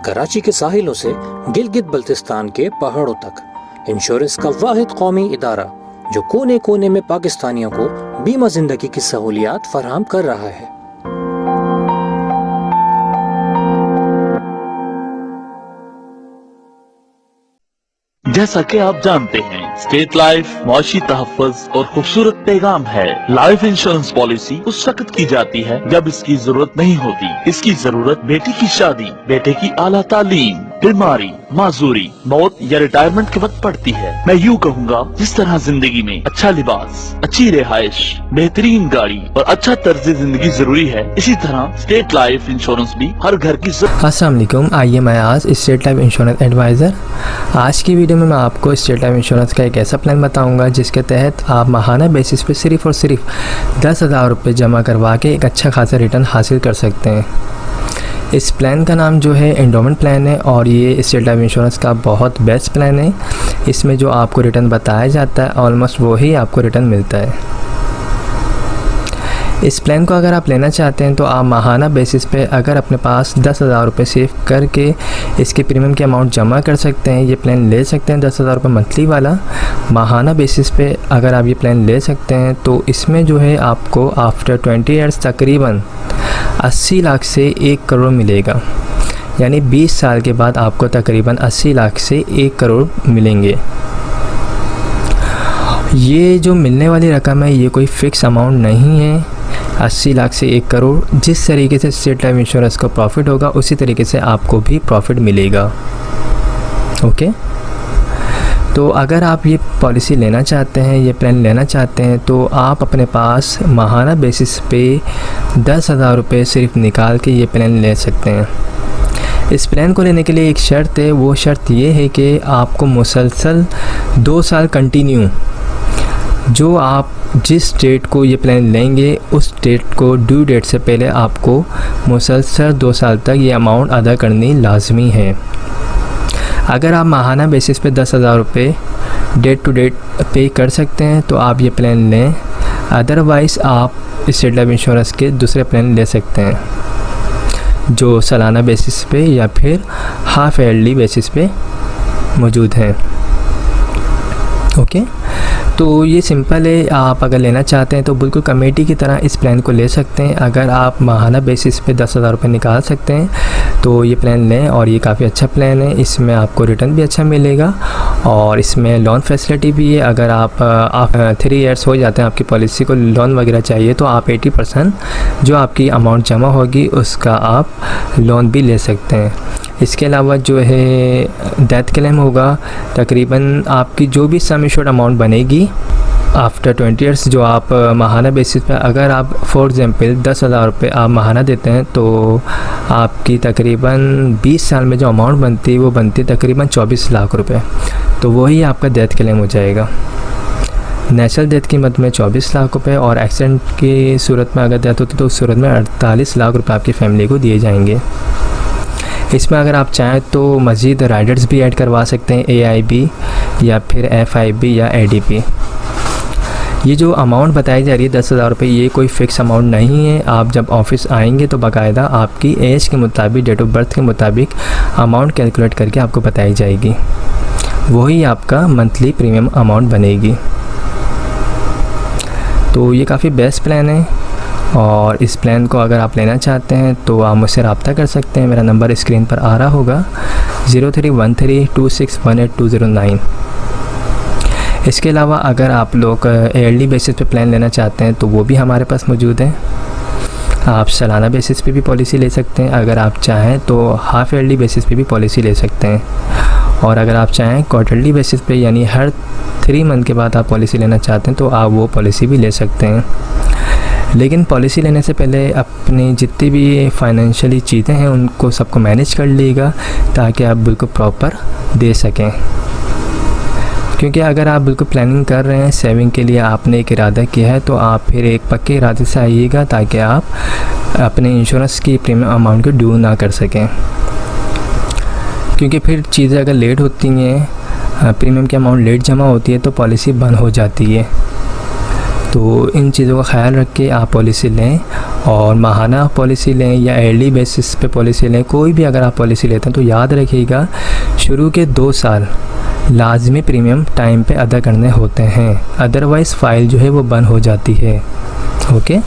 कराची के साहिलों से गिलगित बल्तिस्तान के पहाड़ों तक इंश्योरेंस का वाहिद कौमी इदारा जो कोने कोने में पाकिस्तानियों को बीमा जिंदगी की सहूलियात फराहम कर रहा है। जैसा कि आप जानते हैं, स्टेट लाइफ मुआशी तहफ़्फ़ुज़ और खूबसूरत पैगाम है। लाइफ इंश्योरेंस पॉलिसी उस वक्त की जाती है जब इसकी जरूरत नहीं होती। इसकी जरूरत बेटी की शादी, बेटे की आला तालीम, बीमारी, माजूरी, मौत या रिटायरमेंट के वक्त पड़ती है। मैं यूँ कहूँगा, जिस तरह जिंदगी में अच्छा लिबास, अच्छी रिहाइश, बेहतरीन गाड़ी और अच्छा तर्ज जिंदगी जरूरी है, इसी तरह स्टेट लाइफ इंश्योरेंस भी हर घर की अस्सलाम वालेकुम। आइए मैं आज स्टेट लाइफ इंश्योरेंस एडवाइज़र। आज की वीडियो में मैं आपको स्टेट लाइफ इंश्योरेंस का एक ऐसा प्लान बताऊंगा जिसके तहत आप माहाना बेसिस पे सिर्फ़ और सिर्फ 10,000 रुपये जमा करवा के एक अच्छा खासा रिटर्न हासिल कर सकते हैं। इस प्लान का नाम जो है एंडोमेंट प्लान है और ये स्टेट लाइफ इंश्योरेंस का बहुत बेस्ट प्लान है। इसमें जो आपको रिटर्न बताया जाता है ऑलमोस्ट वही आपको रिटर्न मिलता है। इस प्लान को अगर आप लेना चाहते हैं तो आप माहाना बेसिस पे अगर अपने पास 10,000 रुपये सेव करके इसके प्रीमियम की अमाउंट जमा कर सकते हैं, ये प्लान ले सकते हैं। 10,000 रुपये मंथली वाला माहाना बेसिस पे अगर आप ये प्लान ले सकते हैं तो इसमें जो है आपको आफ्टर 20 ईयर्स तकरीबन 80 लाख से 1 करोड़ मिलेगा। यानी 20 साल के बाद आपको तकरीबन 80 लाख से 1 करोड़ मिलेंगे। ये जो मिलने वाली रकम है ये कोई फ़िक्स अमाउंट नहीं है। 80 लाख से 1 करोड़ जिस तरीके से स्टेट लाइफ इंश्योरेंस को प्रॉफिट होगा उसी तरीके से आपको भी प्रॉफिट मिलेगा। ओके, तो अगर आप ये पॉलिसी लेना चाहते हैं, ये प्लान लेना चाहते हैं तो आप अपने पास माहाना बेसिस पे 10,000 रुपये सिर्फ निकाल के ये प्लान ले सकते हैं। इस प्लान को लेने के लिए एक शर्त है, वो शर्त ये है कि आपको मुसलसल 2 साल कंटिन्यू जो आप जिस डेट को ये प्लान लेंगे उस डेट को ड्यू डेट से पहले आपको मुसलसल 2 साल तक ये अमाउंट अदा करनी लाजमी है। अगर आप माहाना बेसिस पे 10,000 रुपये डेट टू डेट पे कर सकते हैं तो आप ये प्लान लें, अदरवाइज़ आप स्टेट लाइफ इंश्योरेंस के दूसरे प्लान ले सकते हैं जो सालाना बेसिस पे या फिर हाफ ईयरली बेसिस पे मौजूद हैं। ओके, तो ये सिंपल है। आप अगर लेना चाहते हैं तो बिल्कुल कमेटी की तरह इस प्लान को ले सकते हैं। अगर आप माहाना बेसिस पे 10,000 रुपये निकाल सकते हैं तो ये प्लान लें और ये काफ़ी अच्छा प्लान है। इसमें आपको रिटर्न भी अच्छा मिलेगा और इसमें लोन फैसिलिटी भी है। अगर आप 3 ईयर्स हो जाते हैं आपकी पॉलिसी को लोन वगैरह चाहिए तो आप 80% जो आपकी अमाउंट जमा होगी उसका आप लोन भी ले सकते हैं। इसके अलावा जो है डेथ क्लेम होगा, तकरीबन आपकी जो भी सम एश्योर्ड अमाउंट बनेगी आफ्टर 20 ईयर्स जो आप माहाना बेसिस पे अगर आप फॉर एग्ज़ाम्पल 10,000 रुपये आप माहाना देते हैं तो आपकी तकरीबन 20 साल में जो अमाउंट बनती है वो बनती है तकरीबन 24 लाख रुपए। तो वही आपका डेथ क्लेम हो जाएगा। नेचुरल डेथ की मद में 24 लाख रुपए और एक्सीडेंट की सूरत में अगर डेथ होती तो उस सूरत में 48 लाख रुपए आपकी फैमिली को दिए जाएंगे। इसमें अगर आप चाहें तो मज़ीद राइडर्स भी ऐड करवा सकते हैं, AIB या फिर FIB या ADP। ये जो अमाउंट बताई जा रही है 10,000 रुपये, ये कोई फ़िक्स अमाउंट नहीं है। आप जब ऑफिस आएंगे तो बाकायदा आपकी एज के मुताबिक, डेट ऑफ बर्थ के मुताबिक अमाउंट कैलकुलेट करके आपको बताई जाएगी, वही आपका मंथली प्रीमियम अमाउंट बनेगी। तो ये काफ़ी बेस्ट प्लान है और इस प्लान को अगर आप लेना चाहते हैं तो आप मुझसे रब्ता कर सकते हैं। मेरा नंबर स्क्रीन पर आ रहा होगा 031326182009। इसके अलावा अगर आप लोग ईयरली बेसिस पे प्लान लेना चाहते हैं तो वो भी हमारे पास मौजूद है। आप सालाना बेसिस पे भी पॉलिसी ले सकते हैं, अगर आप चाहें तो हाफ ईयरली बेसिस पे भी पॉलिसी ले सकते हैं और अगर आप चाहें क्वार्टरली बेसिस पे यानी हर 3 मंथ के बाद आप पॉलिसी लेना चाहते हैं तो आप वो पॉलिसी भी ले सकते हैं। लेकिन पॉलिसी लेने से पहले अपनी जितनी भी फाइनेंशियली चीज़ें हैं उनको सबको मैनेज कर लीजिएगा ताकि आप बिल्कुल प्रॉपर दे सकें। क्योंकि अगर आप बिल्कुल प्लानिंग कर रहे हैं सेविंग के लिए, आपने एक इरादा किया है तो आप फिर एक पक्के इरादे से आइएगा ताकि आप अपने इंश्योरेंस की प्रीमियम अमाउंट को ड्यू ना कर सकें। क्योंकि फिर चीज़ें अगर लेट होती हैं, प्रीमियम की अमाउंट लेट जमा होती है तो पॉलिसी बंद हो जाती है। तो इन चीज़ों का ख्याल रख के आप पॉलिसी लें और माहाना पॉलिसी लें या एयरली बेसिस पे पॉलिसी लें, कोई भी अगर आप पॉलिसी लेते हैं तो याद रखिएगा शुरू के 2 साल लाजमी प्रीमियम टाइम पे अदा करने होते हैं, अदरवाइज़ फ़ाइल जो है वो बंद हो जाती है। ओके,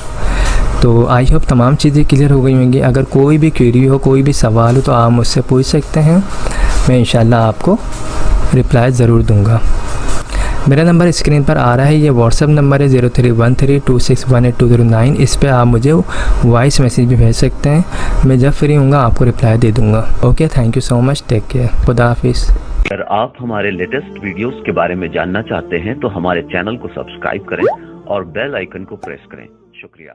तो आई होप तमाम चीज़ें क्लियर हो गई होंगी। अगर कोई भी क्वेरी हो, कोई भी सवाल हो तो आप मुझसे पूछ सकते हैं, मैं इंशाल्लाह आपको रिप्लाई ज़रूर दूंगा। मेरा नंबर स्क्रीन पर आ रहा है, ये व्हाट्सअप नंबर है 031326182009। इस पर आप मुझे वॉइस मैसेज भी भेज सकते हैं, मैं जब फ्री हूँगा आपको रिप्लाई दे दूँगा। Okay, thank you so much, take care, खुदा हाफिज़। अगर आप हमारे लेटेस्ट वीडियोस के बारे में जानना चाहते हैं तो हमारे चैनल को सब्सक्राइब करें और बेल आइकन को प्रेस करें। शुक्रिया।